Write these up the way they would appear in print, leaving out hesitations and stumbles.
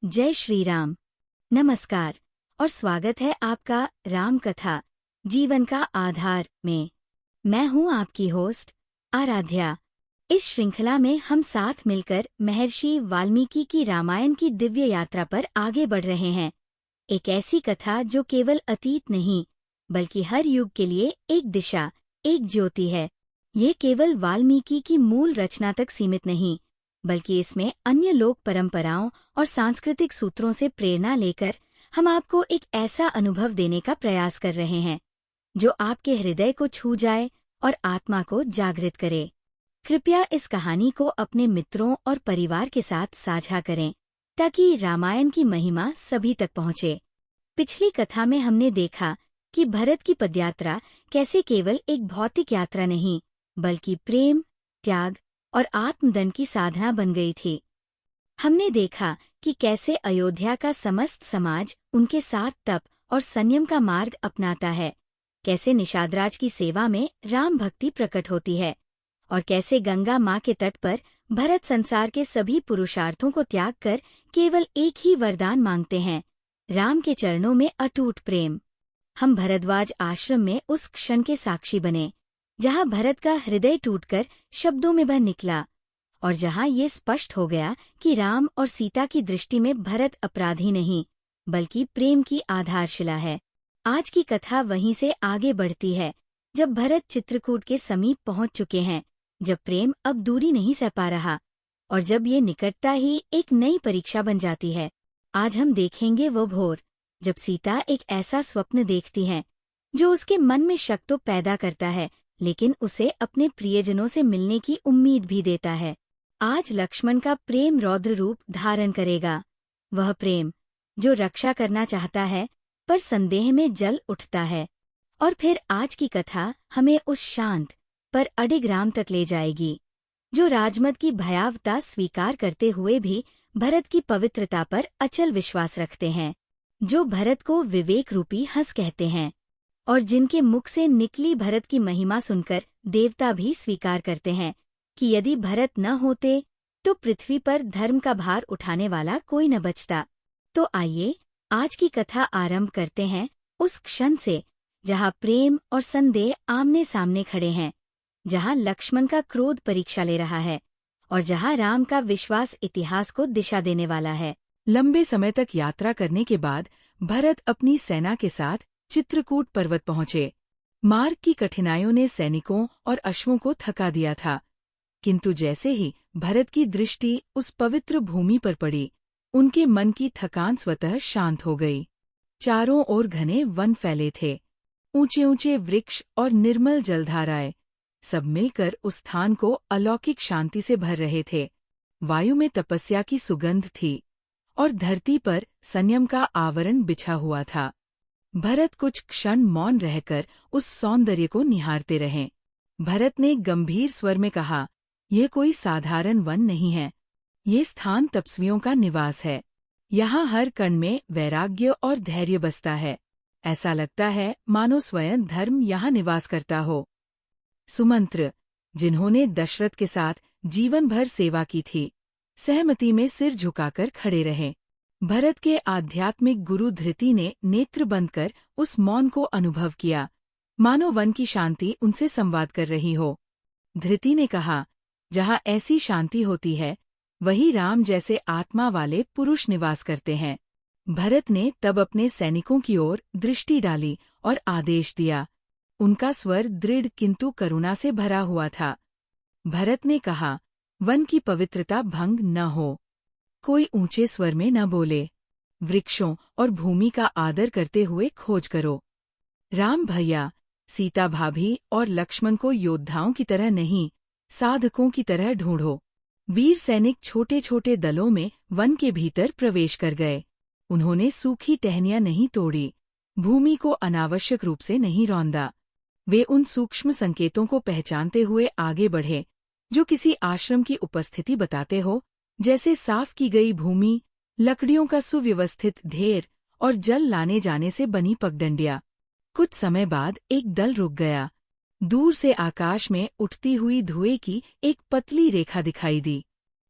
जय श्री राम। नमस्कार और स्वागत है आपका राम कथा जीवन का आधार में। मैं हूं आपकी होस्ट आराध्या। इस श्रृंखला में हम साथ मिलकर महर्षि वाल्मीकि की रामायण की दिव्य यात्रा पर आगे बढ़ रहे हैं। एक ऐसी कथा जो केवल अतीत नहीं बल्कि हर युग के लिए एक दिशा, एक ज्योति है। ये केवल वाल्मीकि की मूल रचना तक सीमित नहीं बल्कि इसमें अन्य लोक परंपराओं और सांस्कृतिक सूत्रों से प्रेरणा लेकर हम आपको एक ऐसा अनुभव देने का प्रयास कर रहे हैं जो आपके हृदय को छू जाए और आत्मा को जागृत करे। कृपया इस कहानी को अपने मित्रों और परिवार के साथ साझा करें ताकि रामायण की महिमा सभी तक पहुंचे। पिछली कथा में हमने देखा कि भरत की पदयात्रा कैसे केवल एक भौतिक यात्रा नहीं बल्कि प्रेम, त्याग और आत्मदंड की साधना बन गई थी। हमने देखा कि कैसे अयोध्या का समस्त समाज उनके साथ तप और संयम का मार्ग अपनाता है, कैसे निषादराज की सेवा में राम भक्ति प्रकट होती है और कैसे गंगा माँ के तट पर भरत संसार के सभी पुरुषार्थों को त्याग कर केवल एक ही वरदान मांगते हैं, राम के चरणों में अटूट प्रेम। हम भरद्वाज आश्रम में उस क्षण के साक्षी बने जहाँ भरत का हृदय टूटकर शब्दों में बह निकला और जहाँ ये स्पष्ट हो गया कि राम और सीता की दृष्टि में भरत अपराधी नहीं बल्कि प्रेम की आधारशिला है। आज की कथा वहीं से आगे बढ़ती है जब भरत चित्रकूट के समीप पहुंच चुके हैं, जब प्रेम अब दूरी नहीं सह पा रहा और जब ये निकटता ही एक नई परीक्षा बन जाती है। आज हम देखेंगे वो भोर जब सीता एक ऐसा स्वप्न देखती है जो उसके मन में शक तो पैदा करता है लेकिन उसे अपने प्रियजनों से मिलने की उम्मीद भी देता है। आज लक्ष्मण का प्रेम रौद्र रूप धारण करेगा, वह प्रेम जो रक्षा करना चाहता है पर संदेह में जल उठता है। और फिर आज की कथा हमें उस शांत पर अडिग राम तक ले जाएगी जो राजमद की भयावता स्वीकार करते हुए भी भरत की पवित्रता पर अचल विश्वास रखते हैं, जो भरत को विवेक रूपी हंस कहते हैं और जिनके मुख से निकली भरत की महिमा सुनकर देवता भी स्वीकार करते हैं कि यदि भरत न होते तो पृथ्वी पर धर्म का भार उठाने वाला कोई न बचता। तो आइए आज की कथा आरंभ करते हैं उस क्षण से जहाँ प्रेम और संदेह आमने सामने खड़े हैं, जहाँ लक्ष्मण का क्रोध परीक्षा ले रहा है और जहाँ राम का विश्वास इतिहास को दिशा देने वाला है। लंबे समय तक यात्रा करने के बाद भरत अपनी सेना के साथ चित्रकूट पर्वत पहुंचे। मार्ग की कठिनाइयों ने सैनिकों और अश्वों को थका दिया था, किंतु जैसे ही भरत की दृष्टि उस पवित्र भूमि पर पड़ी, उनके मन की थकान स्वतः शांत हो गई। चारों ओर घने वन फैले थे, ऊंचे ऊंचे वृक्ष और निर्मल जलधाराएं, सब मिलकर उस स्थान को अलौकिक शांति से भर रहे थे। वायु में तपस्या की सुगंध थी और धरती पर संयम का आवरण बिछा हुआ था। भरत कुछ क्षण मौन रहकर उस सौंदर्य को निहारते रहे। भरत ने गंभीर स्वर में कहा, यह कोई साधारण वन नहीं है, ये स्थान तपस्वियों का निवास है। यहाँ हर कण में वैराग्य और धैर्य बसता है। ऐसा लगता है मानो स्वयं धर्म यहाँ निवास करता हो। सुमंत्र, जिन्होंने दशरथ के साथ जीवन भर सेवा की थी, सहमति में सिर झुकाकर खड़े रहे। भरत के आध्यात्मिक गुरु धृति ने नेत्र बंद कर उस मौन को अनुभव किया, मानो वन की शांति उनसे संवाद कर रही हो। धृति ने कहा, जहाँ ऐसी शांति होती है वही राम जैसे आत्मा वाले पुरुष निवास करते हैं। भरत ने तब अपने सैनिकों की ओर दृष्टि डाली और आदेश दिया। उनका स्वर दृढ़ किंतु करुणा से भरा हुआ था। भरत ने कहा, वन की पवित्रता भंग न हो, कोई ऊंचे स्वर में न बोले। वृक्षों और भूमि का आदर करते हुए खोज करो। राम भैया, सीता भाभी और लक्ष्मण को योद्धाओं की तरह नहीं, साधकों की तरह ढूंढो। वीर सैनिक छोटे छोटे दलों में वन के भीतर प्रवेश कर गए। उन्होंने सूखी टहनियां नहीं तोड़ी, भूमि को अनावश्यक रूप से नहीं रौंदा। वे उन सूक्ष्म संकेतों को पहचानते हुए आगे बढ़े जो किसी आश्रम की उपस्थिति बताते हो, जैसे साफ की गई भूमि, लकड़ियों का सुव्यवस्थित ढेर और जल लाने जाने से बनी पगडंडियां। कुछ समय बाद एक दल रुक गया। दूर से आकाश में उठती हुई धुएं की एक पतली रेखा दिखाई दी।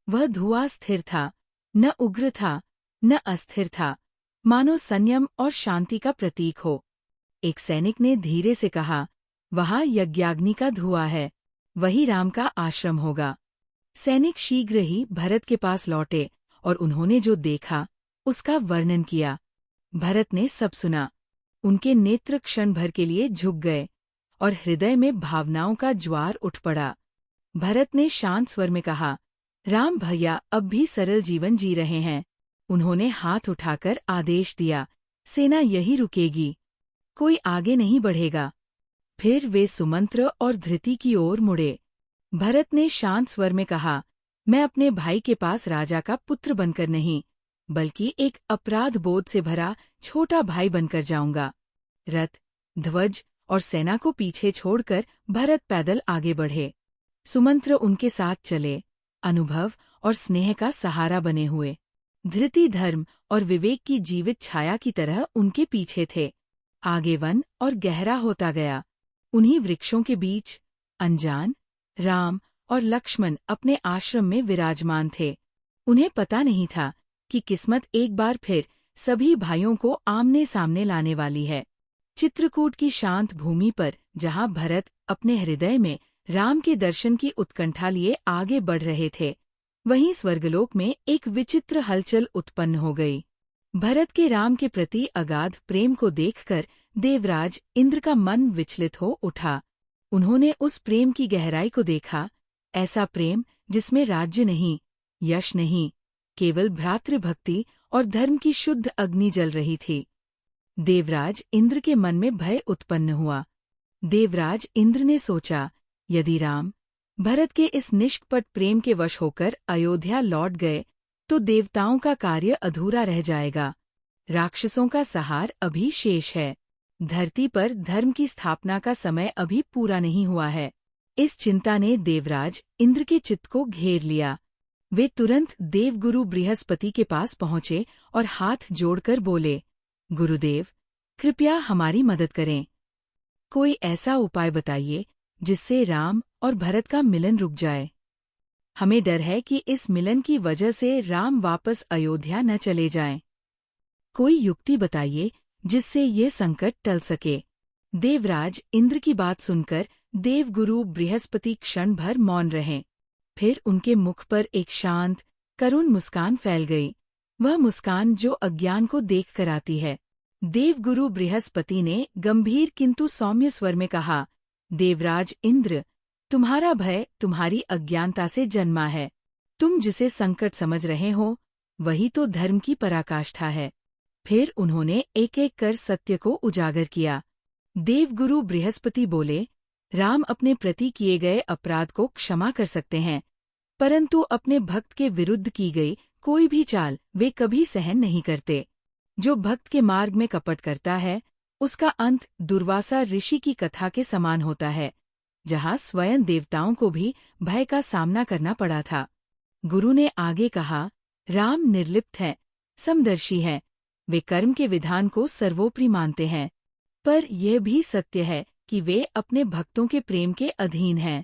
वह धुआं स्थिर था, न उग्र था, न अस्थिर था, मानो संयम और शांति का प्रतीक हो। एक सैनिक ने धीरे से कहा, वहाँ यज्ञाग्नि का धुआं है, वही राम का आश्रम होगा। सैनिक शीघ्र ही भरत के पास लौटे और उन्होंने जो देखा उसका वर्णन किया। भरत ने सब सुना। उनके नेत्र क्षण भर के लिए झुक गए और हृदय में भावनाओं का ज्वार उठ पड़ा। भरत ने शांत स्वर में कहा, राम भैया अब भी सरल जीवन जी रहे हैं। उन्होंने हाथ उठाकर आदेश दिया, सेना यही रुकेगी, कोई आगे नहीं बढ़ेगा। फिर वे सुमंत्र और धृति की ओर मुड़े। भरत ने शांत स्वर में कहा, मैं अपने भाई के पास राजा का पुत्र बनकर नहीं, बल्कि एक अपराध बोध से भरा छोटा भाई बनकर जाऊंगा। रथ, ध्वज और सेना को पीछे छोड़कर भरत पैदल आगे बढ़े। सुमंत्र उनके साथ चले, अनुभव और स्नेह का सहारा बने हुए। धृति धर्म और विवेक की जीवित छाया की तरह उनके पीछे थे। आगे वन और गहरा होता गया। उन्हीं वृक्षों के बीच अनजान राम और लक्ष्मण अपने आश्रम में विराजमान थे। उन्हें पता नहीं था कि किस्मत एक बार फिर सभी भाइयों को आमने सामने लाने वाली है। चित्रकूट की शांत भूमि पर जहाँ भरत अपने हृदय में राम के दर्शन की उत्कंठा लिए आगे बढ़ रहे थे, वहीं स्वर्गलोक में एक विचित्र हलचल उत्पन्न हो गई। भरत के राम के प्रति अगाध प्रेम को देखकर देवराज इंद्र का मन विचलित हो उठा। उन्होंने उस प्रेम की गहराई को देखा, ऐसा प्रेम जिसमें राज्य नहीं, यश नहीं, केवल भ्रातृभक्ति और धर्म की शुद्ध अग्नि जल रही थी। देवराज इंद्र के मन में भय उत्पन्न हुआ। देवराज इंद्र ने सोचा, यदि राम भरत के इस निष्कपट प्रेम के वश होकर अयोध्या लौट गए तो देवताओं का कार्य अधूरा रह जाएगा। राक्षसों का सहार अभी शेष है। धरती पर धर्म की स्थापना का समय अभी पूरा नहीं हुआ है। इस चिंता ने देवराज इंद्र के चित्त को घेर लिया। वे तुरंत देवगुरु बृहस्पति के पास पहुंचे और हाथ जोड़कर बोले, गुरुदेव, कृपया हमारी मदद करें। कोई ऐसा उपाय बताइए जिससे राम और भरत का मिलन रुक जाए। हमें डर है कि इस मिलन की वजह से राम वापस अयोध्या न चले जाएं। कोई युक्ति बताइए जिससे ये संकट टल सके। देवराज इंद्र की बात सुनकर देवगुरु बृहस्पति क्षण भर मौन रहे। फिर उनके मुख पर एक शांत, करुण मुस्कान फैल गई। वह मुस्कान जो अज्ञान को देख कर आती है। देवगुरु बृहस्पति ने गंभीर किंतु सौम्य स्वर में कहा, देवराज इंद्र, तुम्हारा भय तुम्हारी अज्ञानता से जन्मा है। तुम जिसे संकट समझ रहे हो, वही तो धर्म की पराकाष्ठा है। फिर उन्होंने एक एक कर सत्य को उजागर किया। देवगुरु बृहस्पति बोले, राम अपने प्रति किए गए अपराध को क्षमा कर सकते हैं, परंतु अपने भक्त के विरुद्ध की गई कोई भी चाल वे कभी सहन नहीं करते। जो भक्त के मार्ग में कपट करता है, उसका अंत दुर्वासा ऋषि की कथा के समान होता है, जहाँ स्वयं देवताओं को भी भय का सामना करना पड़ा था। गुरु ने आगे कहा, राम निर्लिप्त है, समदर्शी है। वे कर्म के विधान को सर्वोपरि मानते हैं, पर यह भी सत्य है कि वे अपने भक्तों के प्रेम के अधीन हैं।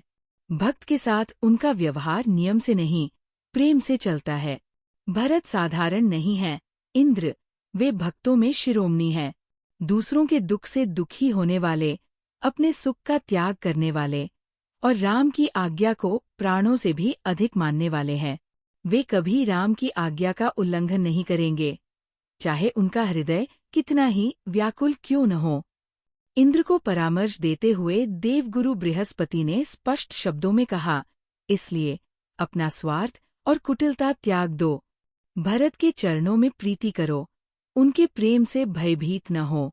भक्त के साथ उनका व्यवहार नियम से नहीं, प्रेम से चलता है। भरत साधारण नहीं है, इंद्र, वे भक्तों में शिरोमणि हैं। दूसरों के दुख से दुखी होने वाले, अपने सुख का त्याग करने वाले और राम की आज्ञा को प्राणों से भी अधिक मानने वाले हैं। वे कभी राम की आज्ञा का उल्लंघन नहीं करेंगे, चाहे उनका हृदय कितना ही व्याकुल क्यों न हो। इंद्र को परामर्श देते हुए देवगुरु बृहस्पति ने स्पष्ट शब्दों में कहा, इसलिए अपना स्वार्थ और कुटिलता त्याग दो। भरत के चरणों में प्रीति करो, उनके प्रेम से भयभीत न हो।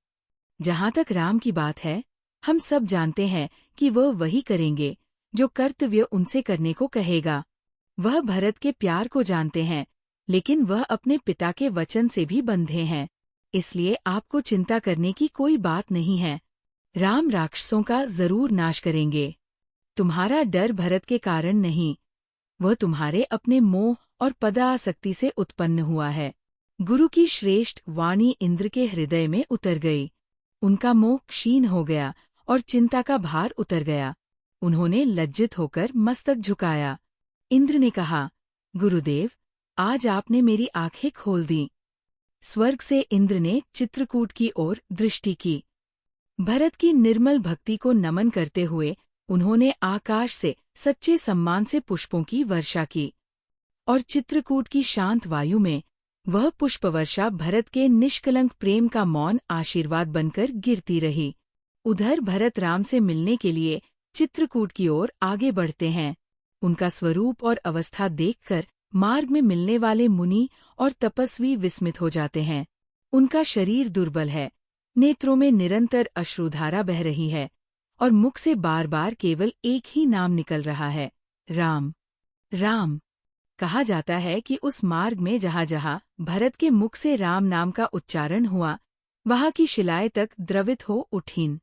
जहाँ तक राम की बात है, हम सब जानते हैं कि वह वही करेंगे जो कर्तव्य उनसे करने को कहेगा। वह भरत के प्यार को जानते हैं, लेकिन वह अपने पिता के वचन से भी बंधे हैं। इसलिए आपको चिंता करने की कोई बात नहीं है। राम राक्षसों का जरूर नाश करेंगे। तुम्हारा डर भरत के कारण नहीं, वह तुम्हारे अपने मोह और पदासक्ति से उत्पन्न हुआ है। गुरु की श्रेष्ठ वाणी इंद्र के हृदय में उतर गई। उनका मोह क्षीण हो गया और चिंता का भार उतर गया। उन्होंने लज्जित होकर मस्तक झुकाया। इंद्र ने कहा, गुरुदेव, आज आपने मेरी आंखें खोल दी। स्वर्ग से इंद्र ने चित्रकूट की ओर दृष्टि की। भरत की निर्मल भक्ति को नमन करते हुए उन्होंने आकाश से सच्चे सम्मान से पुष्पों की वर्षा की, और चित्रकूट की शांत वायु में वह पुष्पवर्षा भरत के निष्कलंक प्रेम का मौन आशीर्वाद बनकर गिरती रही। उधर भरत राम से मिलने के लिए चित्रकूट की ओर आगे बढ़ते हैं। उनका स्वरूप और अवस्था देखकर मार्ग में मिलने वाले मुनि और तपस्वी विस्मित हो जाते हैं। उनका शरीर दुर्बल है, नेत्रों में निरंतर अश्रुधारा बह रही है और मुख से बार बार केवल एक ही नाम निकल रहा है, राम राम। कहा जाता है कि उस मार्ग में जहाँ जहाँ भरत के मुख से राम नाम का उच्चारण हुआ, वहाँ की शिलाएं तक द्रवित हो उठीं।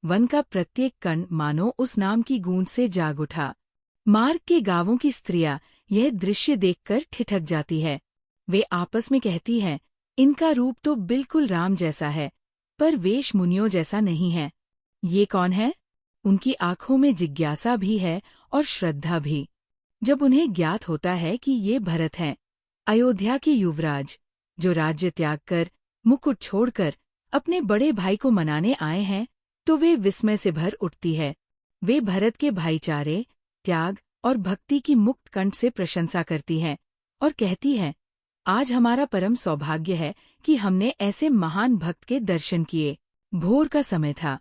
वन का प्रत्येक कण मानो उस नाम की गूंज से जाग उठा। मार्ग के गांवों की स्त्रियां यह दृश्य देखकर ठिठक जाती है। वे आपस में कहती हैं, इनका रूप तो बिल्कुल राम जैसा है, पर वेश मुनियों जैसा नहीं है। ये कौन है? उनकी आंखों में जिज्ञासा भी है और श्रद्धा भी। जब उन्हें ज्ञात होता है कि ये भरत हैं, अयोध्या के युवराज, जो राज्य त्याग कर, मुकुट छोड़कर अपने बड़े भाई को मनाने आए हैं, तो वे विस्मय से भर उठती है। वे भरत के भाईचारे, त्याग और भक्ति की मुक्त कंठ से प्रशंसा करती हैं और कहती हैं, आज हमारा परम सौभाग्य है कि हमने ऐसे महान भक्त के दर्शन किए। भोर का समय था।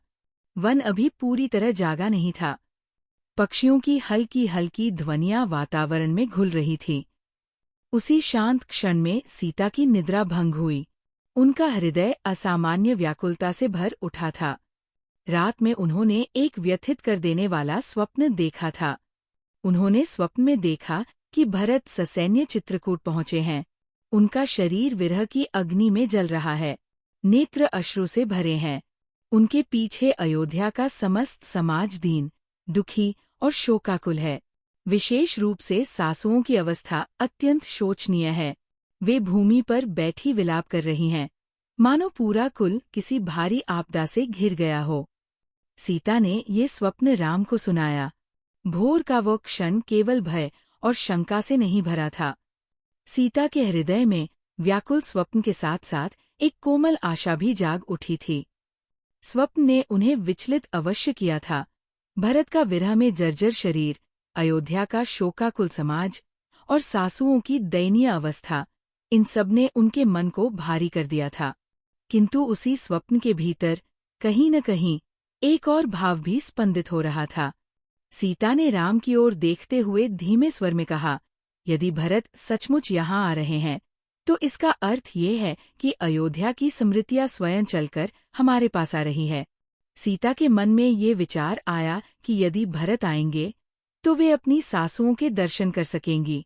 वन अभी पूरी तरह जागा नहीं था। पक्षियों की हल्की हल्की ध्वनियां वातावरण में घुल रही थीं। उसी शांत क्षण में सीता की निद्रा भंग हुई। उनका हृदय असामान्य व्याकुलता से भर उठा था। रात में उन्होंने एक व्यथित कर देने वाला स्वप्न देखा था। उन्होंने स्वप्न में देखा कि भरत ससैन्य चित्रकूट पहुंचे हैं। उनका शरीर विरह की अग्नि में जल रहा है, नेत्र अश्रु से भरे हैं। उनके पीछे अयोध्या का समस्त समाज दीन, दुखी और शोकाकुल है। विशेष रूप से सासुओं की अवस्था अत्यंत शोचनीय है। वे भूमि पर बैठी विलाप कर रही हैं, मानो पूरा कुल किसी भारी आपदा से घिर गया हो। सीता ने ये स्वप्न राम को सुनाया। भोर का वो क्षण केवल भय और शंका से नहीं भरा था। सीता के हृदय में व्याकुल स्वप्न के साथ साथ एक कोमल आशा भी जाग उठी थी। स्वप्न ने उन्हें विचलित अवश्य किया था। भरत का विरह में जर्जर शरीर, अयोध्या का शोकाकुल समाज और सासुओं की दयनीय अवस्था, इन सब ने उनके मन को भारी कर दिया था। किंतु उसी स्वप्न के भीतर कहीं न कहीं एक और भाव भी स्पंदित हो रहा था। सीता ने राम की ओर देखते हुए धीमे स्वर में कहा, यदि भरत सचमुच यहाँ आ रहे हैं, तो इसका अर्थ ये है कि अयोध्या की स्मृतियाँ स्वयं चलकर हमारे पास आ रही है। सीता के मन में ये विचार आया कि यदि भरत आएंगे, तो वे अपनी सासुओं के दर्शन कर सकेंगी।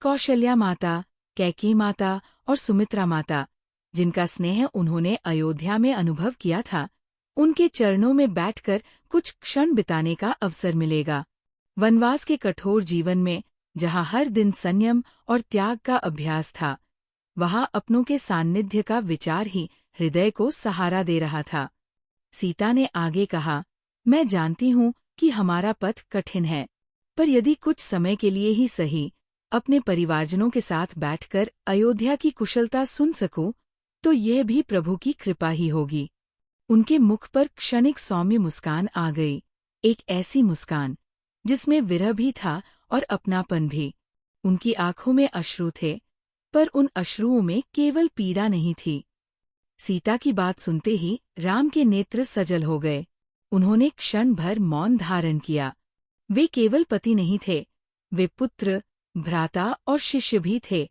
कौशल्या माता, कैकेयी माता और सुमित्रा माता, जिनका स्नेह उन्होंने अयोध्या में अनुभव किया था, उनके चरणों में बैठकर कुछ क्षण बिताने का अवसर मिलेगा। वनवास के कठोर जीवन में, जहाँ हर दिन संयम और त्याग का अभ्यास था, वहाँ अपनों के सान्निध्य का विचार ही हृदय को सहारा दे रहा था। सीता ने आगे कहा, मैं जानती हूँ कि हमारा पथ कठिन है, पर यदि कुछ समय के लिए ही सही अपने परिवारजनों के साथ बैठकर अयोध्या की कुशलता सुन सकूं, तो यह भी प्रभु की कृपा ही होगी। उनके मुख पर क्षणिक सौम्य मुस्कान आ गई, एक ऐसी मुस्कान जिसमें विरह भी था और अपनापन भी। उनकी आंखों में अश्रु थे, पर उन अश्रुओं में केवल पीड़ा नहीं थी। सीता की बात सुनते ही राम के नेत्र सजल हो गए। उन्होंने क्षण भर मौन धारण किया। वे केवल पति नहीं थे, वे पुत्र, भ्राता और शिष्य भी थे।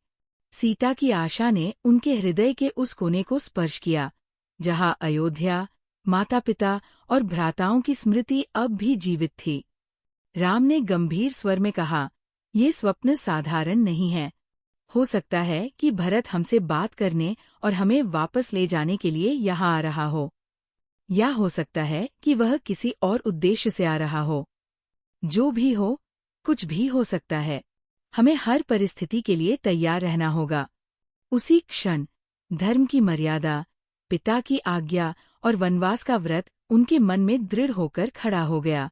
सीता की आशा ने उनके हृदय के उस कोने को स्पर्श किया, जहाँ अयोध्या, माता पिता और भ्राताओं की स्मृति अब भी जीवित थी। राम ने गंभीर स्वर में कहा, ये स्वप्न साधारण नहीं है। हो सकता है कि भरत हमसे बात करने और हमें वापस ले जाने के लिए यहाँ आ रहा हो, या हो सकता है कि वह किसी और उद्देश्य से आ रहा हो। जो भी हो, कुछ भी हो सकता है। हमें हर परिस्थिति के लिए तैयार रहना होगा। उसी क्षण धर्म की मर्यादा, पिता की आज्ञा और वनवास का व्रत उनके मन में दृढ़ होकर खड़ा हो गया।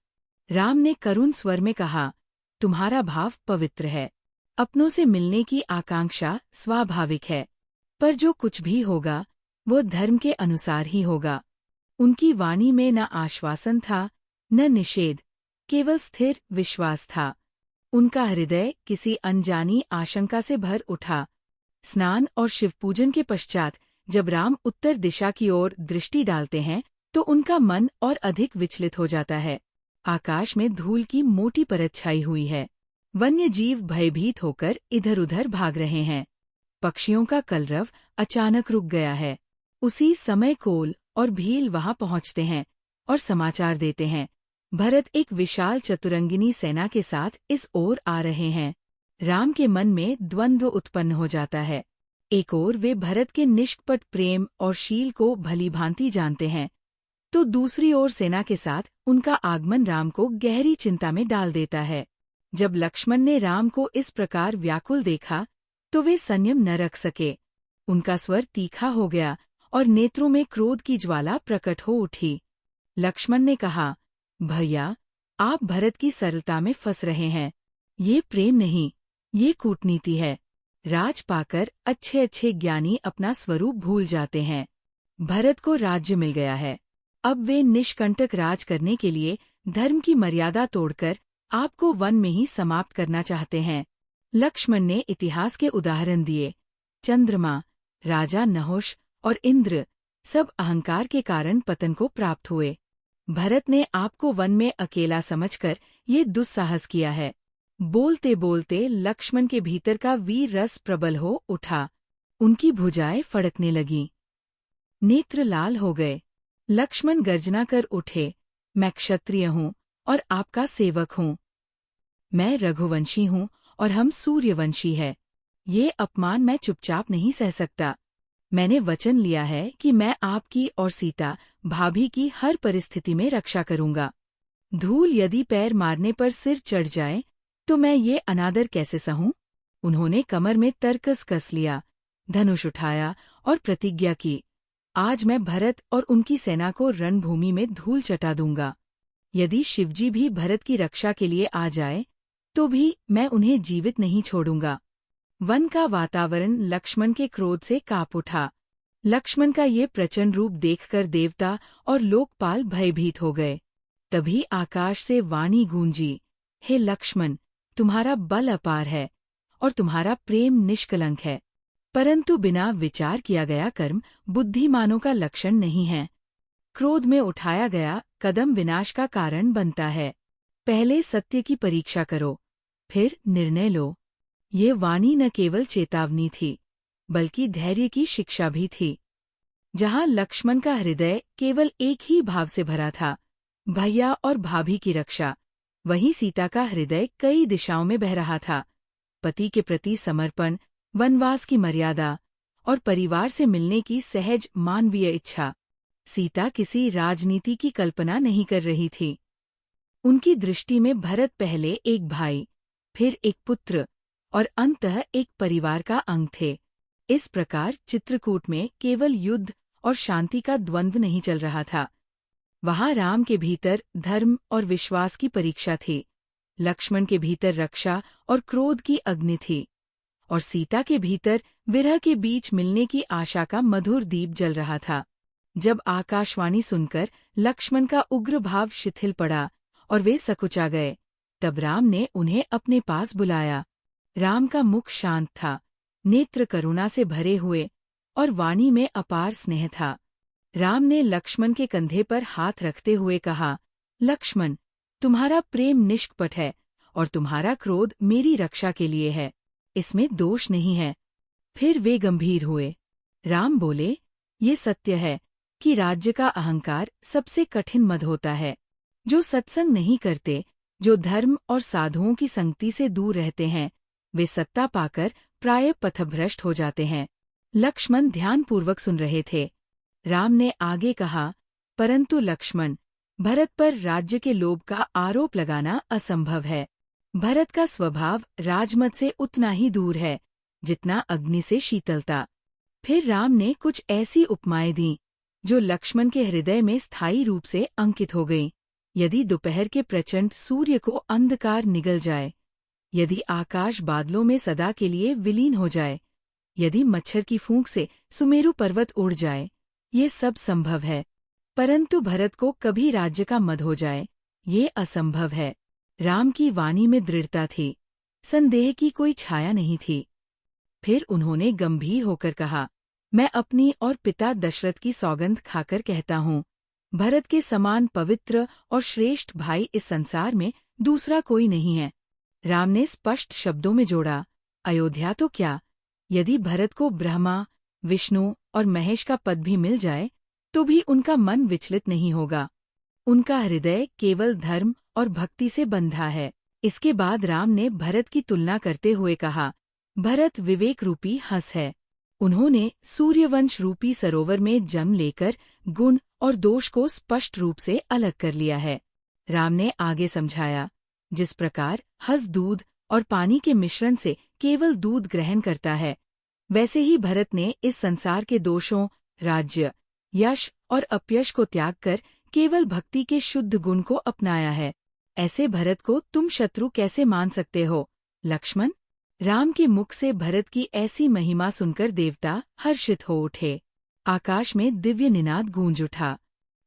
राम ने करुण स्वर में कहा, तुम्हारा भाव पवित्र है। अपनों से मिलने की आकांक्षा स्वाभाविक है, पर जो कुछ भी होगा वो धर्म के अनुसार ही होगा। उनकी वाणी में न आश्वासन था न निषेध, केवल स्थिर विश्वास था। उनका हृदय किसी अनजानी आशंका से भर उठा। स्नान और शिवपूजन के पश्चात जब राम उत्तर दिशा की ओर दृष्टि डालते हैं तो उनका मन और अधिक विचलित हो जाता है। आकाश में धूल की मोटी परत छाई हुई है। वन्य जीव भयभीत होकर इधर-उधर भाग रहे हैं। पक्षियों का कलरव अचानक रुक गया है। उसी समय कोल और भील वहां पहुंचते हैं और समाचार देते हैं, भरत एक विशाल चतुरंगिनी सेना के साथ इस ओर आ रहे हैं। राम के मन में द्वंद्व उत्पन्न हो जाता है। एक ओर वे भरत के निष्कपट प्रेम और शील को भलीभांति जानते हैं, तो दूसरी ओर सेना के साथ उनका आगमन राम को गहरी चिंता में डाल देता है। जब लक्ष्मण ने राम को इस प्रकार व्याकुल देखा तो वे संयम न रख सके। उनका स्वर तीखा हो गया और नेत्रों में क्रोध की ज्वाला प्रकट हो उठी। लक्ष्मण ने कहा, भैया, आप भरत की सरलता में फंस रहे हैं। ये प्रेम नहीं, ये कूटनीति है। राज पाकर अच्छे अच्छे ज्ञानी अपना स्वरूप भूल जाते हैं। भरत को राज्य मिल गया है, अब वे निष्कंटक राज करने के लिए धर्म की मर्यादा तोड़कर आपको वन में ही समाप्त करना चाहते हैं। लक्ष्मण ने इतिहास के उदाहरण दिए। चंद्रमा, राजा नहुष और इंद्र सब अहंकार के कारण पतन को प्राप्त हुए। भरत ने आपको वन में अकेला समझकर ये दुस्साहस किया है। बोलते बोलते लक्ष्मण के भीतर का वीर रस प्रबल हो उठा। उनकी भुजाएं फड़कने लगीं। नेत्र लाल हो गए। लक्ष्मण गर्जना कर उठे, मैं क्षत्रिय हूँ और आपका सेवक हूँ। मैं रघुवंशी हूँ और हम सूर्यवंशी है। ये अपमान मैं चुपचाप नहीं सह सकता। मैंने वचन लिया है कि मैं आपकी और सीता भाभी की हर परिस्थिति में रक्षा करूंगा। धूल यदि पैर मारने पर सिर चढ़ जाए तो मैं ये अनादर कैसे सहूं? उन्होंने कमर में तरकस कस लिया, धनुष उठाया और प्रतिज्ञा की, आज मैं भरत और उनकी सेना को रणभूमि में धूल चटा दूंगा। यदि शिवजी भी भरत की रक्षा के लिए आ जाए तो भी मैं उन्हें जीवित नहीं छोड़ूंगा। वन का वातावरण लक्ष्मण के क्रोध से कांप उठा। लक्ष्मण का ये प्रचंड रूप देखकर देवता और लोकपाल भयभीत हो गए। तभी आकाश से वाणी गूंजी, हे लक्ष्मण, तुम्हारा बल अपार है और तुम्हारा प्रेम निष्कलंक है, परंतु बिना विचार किया गया कर्म बुद्धिमानों का लक्षण नहीं है। क्रोध में उठाया गया कदम विनाश का कारण बनता है। पहले सत्य की परीक्षा करो, फिर निर्णय लो। ये वाणी न केवल चेतावनी थी, बल्कि धैर्य की शिक्षा भी थी। जहाँ लक्ष्मण का हृदय केवल एक ही भाव से भरा था, भैया और भाभी की रक्षा, वहीं सीता का हृदय कई दिशाओं में बह रहा था। पति के प्रति समर्पण, वनवास की मर्यादा और परिवार से मिलने की सहज मानवीय इच्छा। सीता किसी राजनीति की कल्पना नहीं कर रही थी। उनकी दृष्टि में भरत पहले एक भाई, फिर एक पुत्र और अंततः एक परिवार का अंग थे। इस प्रकार चित्रकूट में केवल युद्ध और शांति का द्वंद्व नहीं चल रहा था। वहां राम के भीतर धर्म और विश्वास की परीक्षा थी, लक्ष्मण के भीतर रक्षा और क्रोध की अग्नि थी, और सीता के भीतर विरह के बीच मिलने की आशा का मधुर दीप जल रहा था। जब आकाशवाणी सुनकर लक्ष्मण का उग्र भाव शिथिल पड़ा और वे सकुचा गए, तब राम ने उन्हें अपने पास बुलाया। राम का मुख शांत था, नेत्र करुणा से भरे हुए और वाणी में अपार स्नेह था। राम ने लक्ष्मण के कंधे पर हाथ रखते हुए कहा, लक्ष्मण, तुम्हारा प्रेम निष्कपट है और तुम्हारा क्रोध मेरी रक्षा के लिए है, इसमें दोष नहीं है। फिर वे गंभीर हुए। राम बोले, ये सत्य है कि राज्य का अहंकार सबसे कठिन मद होता है। जो सत्संग नहीं करते, जो धर्म और साधुओं की संगति से दूर रहते हैं, वे सत्ता पाकर प्राय पथभ्रष्ट हो जाते हैं। लक्ष्मण ध्यानपूर्वक सुन रहे थे। राम ने आगे कहा, परंतु लक्ष्मण, भरत पर राज्य के लोभ का आरोप लगाना असंभव है। भरत का स्वभाव राजमत से उतना ही दूर है जितना अग्नि से शीतलता। फिर राम ने कुछ ऐसी उपमाएं दी जो लक्ष्मण के हृदय में स्थायी रूप से अंकित हो गईं। यदि दोपहर के प्रचंड सूर्य को अंधकार निगल जाए, यदि आकाश बादलों में सदा के लिए विलीन हो जाए, यदि मच्छर की फूंक से सुमेरु पर्वत उड़ जाए, ये सब संभव है, परंतु भरत को कभी राज्य का मद हो जाए, ये असंभव है। राम की वाणी में दृढ़ता थी, संदेह की कोई छाया नहीं थी। फिर उन्होंने गंभीर होकर कहा, मैं अपनी और पिता दशरथ की सौगंध खाकर कहता हूँ, भरत के समान पवित्र और श्रेष्ठ भाई इस संसार में दूसरा कोई नहीं है। राम ने स्पष्ट शब्दों में जोड़ा, अयोध्या तो क्या, यदि भरत को ब्रह्मा, विष्णु और महेश का पद भी मिल जाए तो भी उनका मन विचलित नहीं होगा। उनका हृदय केवल धर्म और भक्ति से बंधा है। इसके बाद राम ने भरत की तुलना करते हुए कहा, भरत विवेक रूपी हंस है। उन्होंने सूर्यवंश रूपी सरोवर में जन्म लेकर गुण और दोष को स्पष्ट रूप से अलग कर लिया है। राम ने आगे समझाया, जिस प्रकार हंस दूध और पानी के मिश्रण से केवल दूध ग्रहण करता है, वैसे ही भरत ने इस संसार के दोषों, राज्य, यश और अपयश को त्याग कर केवल भक्ति के शुद्ध गुण को अपनाया है। ऐसे भरत को तुम शत्रु कैसे मान सकते हो, लक्ष्मण? राम के मुख से भरत की ऐसी महिमा सुनकर देवता हर्षित हो उठे। आकाश में दिव्य निनाद गूंज उठा।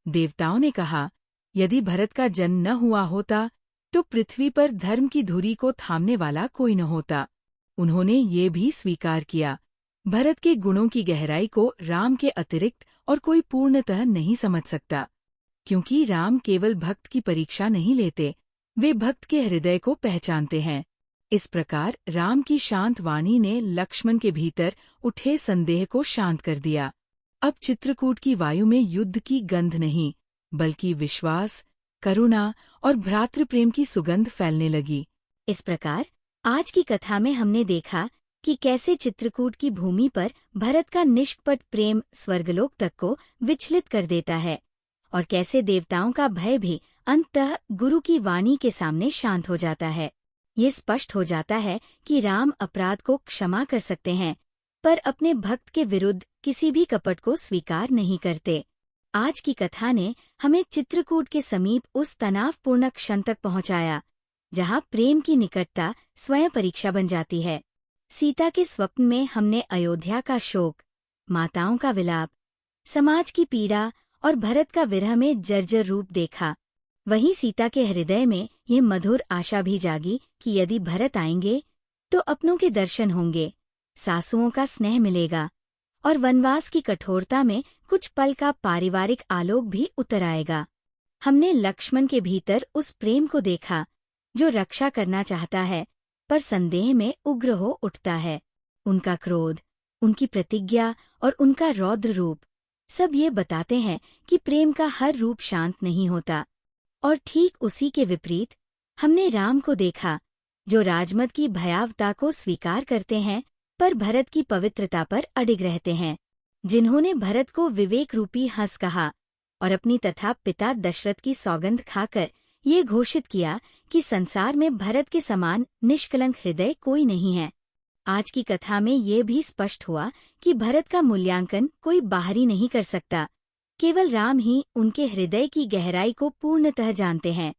देवताओं ने कहा, यदि भरत का जन्म न हुआ होता तो पृथ्वी पर धर्म की धुरी को थामने वाला कोई न होता। उन्होंने ये भी स्वीकार किया, भरत के गुणों की गहराई को राम के अतिरिक्त और कोई पूर्णतः नहीं समझ सकता, क्योंकि राम केवल भक्त की परीक्षा नहीं लेते, वे भक्त के हृदय को पहचानते हैं। इस प्रकार राम की शांत वाणी ने लक्ष्मण के भीतर उठे संदेह को शांत कर दिया। अब चित्रकूट की वायु में युद्ध की गंध नहीं, बल्कि विश्वास, करुणा और भ्रातृप्रेम की सुगंध फैलने लगी। इस प्रकार आज की कथा में हमने देखा कि कैसे चित्रकूट की भूमि पर भरत का निष्कपट प्रेम स्वर्गलोक तक को विचलित कर देता है, और कैसे देवताओं का भय भी अंततः गुरु की वाणी के सामने शांत हो जाता है। ये स्पष्ट हो जाता है कि राम अपराध को क्षमा कर सकते हैं, पर अपने भक्त के विरुद्ध किसी भी कपट को स्वीकार नहीं करते। आज की कथा ने हमें चित्रकूट के समीप उस तनावपूर्ण क्षण तक पहुंचाया, जहां प्रेम की निकटता स्वयं परीक्षा बन जाती है। सीता के स्वप्न में हमने अयोध्या का शोक, माताओं का विलाप, समाज की पीड़ा और भरत का विरह में जर्जर रूप देखा। वहीं सीता के हृदय में ये मधुर आशा भी जागी कि यदि भरत आएंगे तो अपनों के दर्शन होंगे, सासुओं का स्नेह मिलेगा और वनवास की कठोरता में कुछ पल का पारिवारिक आलोक भी उतर आएगा। हमने लक्ष्मण के भीतर उस प्रेम को देखा जो रक्षा करना चाहता है पर संदेह में उग्र हो उठता है। उनका क्रोध, उनकी प्रतिज्ञा और उनका रौद्र रूप, सब ये बताते हैं कि प्रेम का हर रूप शांत नहीं होता। और ठीक उसी के विपरीत हमने राम को देखा, जो राजमत की भयावता को स्वीकार करते हैं पर भरत की पवित्रता पर अडिग रहते हैं, जिन्होंने भरत को विवेक रूपी हंस कहा और अपनी तथा पिता दशरथ की सौगंध खाकर ये घोषित किया कि संसार में भरत के समान निष्कलंक हृदय कोई नहीं है। आज की कथा में ये भी स्पष्ट हुआ कि भरत का मूल्यांकन कोई बाहरी नहीं कर सकता, केवल राम ही उनके हृदय की गहराई को पूर्णतः जानते हैं।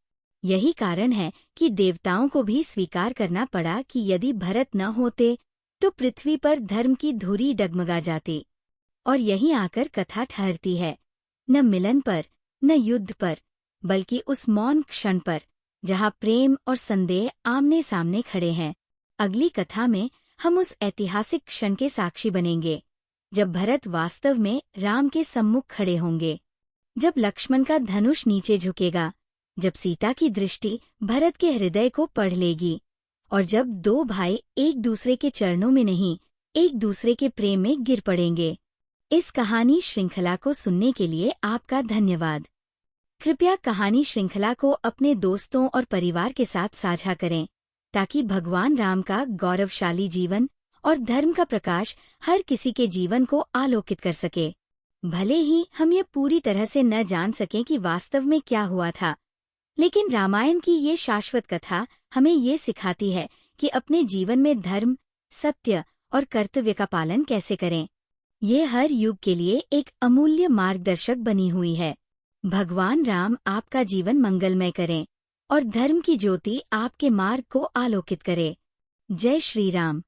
यही कारण है कि देवताओं को भी स्वीकार करना पड़ा कि यदि भरत न होते तो पृथ्वी पर धर्म की धुरी डगमगा जाती। और यहीं आकर कथा ठहरती है, न मिलन पर, न युद्ध पर, बल्कि उस मौन क्षण पर जहाँ प्रेम और संदेह आमने सामने खड़े हैं। अगली कथा में हम उस ऐतिहासिक क्षण के साक्षी बनेंगे जब भरत वास्तव में राम के सम्मुख खड़े होंगे, जब लक्ष्मण का धनुष नीचे झुकेगा, जब सीता की दृष्टि भरत के हृदय को पढ़ लेगी और जब दो भाई एक दूसरे के चरणों में नहीं, एक दूसरे के प्रेम में गिर पड़ेंगे। इस कहानी श्रृंखला को सुनने के लिए आपका धन्यवाद। कृपया कहानी श्रृंखला को अपने दोस्तों और परिवार के साथ साझा करें ताकि भगवान राम का गौरवशाली जीवन और धर्म का प्रकाश हर किसी के जीवन को आलोकित कर सके। भले ही हम ये पूरी तरह से न जान सकें कि वास्तव में क्या हुआ था, लेकिन रामायण की ये शाश्वत कथा हमें ये सिखाती है कि अपने जीवन में धर्म, सत्य और कर्तव्य का पालन कैसे करें। ये हर युग के लिए एक अमूल्य मार्गदर्शक बनी हुई है। भगवान राम आपका जीवन मंगलमय करें और धर्म की ज्योति आपके मार्ग को आलोकित करे। जय श्री राम।